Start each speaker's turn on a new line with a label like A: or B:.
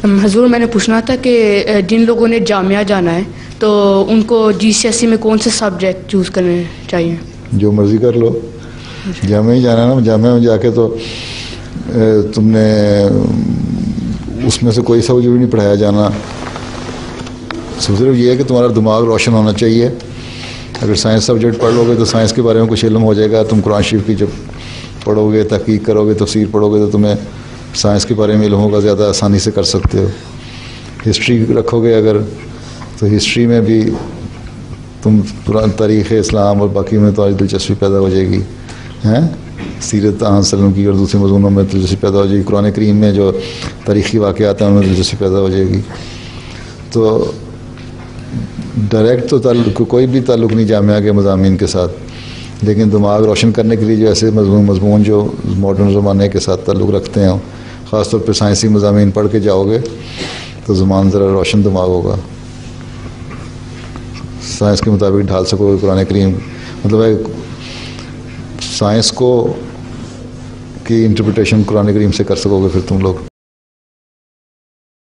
A: हजूर, मैंने पूछना था कि जिन लोगों ने जामिया जाना है तो उनको GCSE में कौन से सब्जेक्ट चूज़ करने चाहिए?
B: जो मर्ज़ी कर लो, जामिया ही जाना है ना। जामिया में जाके तो तुमने उसमें से कोई सब्जेक्ट भी नहीं पढ़ाया जाना। सिर्फ ये है कि तुम्हारा दिमाग रोशन होना चाहिए। अगर साइंस सब्जेक्ट पढ़ लोगे तो साइंस के बारे में कुछ इल्म हो जाएगा। तुम कुरान शरीफ की जब पढ़ोगे, तहकीक करोगे, तफसीर पढ़ोगे तो तुम्हें साइंस के बारे में इल्म होगा, ज़्यादा आसानी से कर सकते हो। हिस्ट्री रखोगे अगर, तो हिस्ट्री में भी तुम पुरान तारीख़ इस्लाम और बाकी में तुम्हारी दिलचस्पी पैदा हो जाएगी, हैं। सीरत सल्लम की और दूसरे मज़मूनों में दिलचस्पी पैदा हो जाएगी। कुरान करीम में जो तारीख़ी वाक़यात हैं उनमें दिलचस्पी पैदा हो जाएगी। तो डायरेक्ट तो कोई भी ताल्लुक़ नहीं जामिया के मज़ामीन के साथ, लेकिन दिमाग रोशन करने के लिए जो ऐसे मज़मून जो मॉडर्न ज़माने के साथ ताल्लुक़ रखते हैं, ख़ास तौर पर साइंसी मज़ामीन पढ़ के जाओगे तो ज़मान ज़रा रोशन दिमाग होगा। साइंस के मुताबिक ढाल सकोगे कुरान करीम, मतलब है साइंस को की इंटरप्रिटेशन कुरान करीम से कर सकोगे फिर तुम लोग।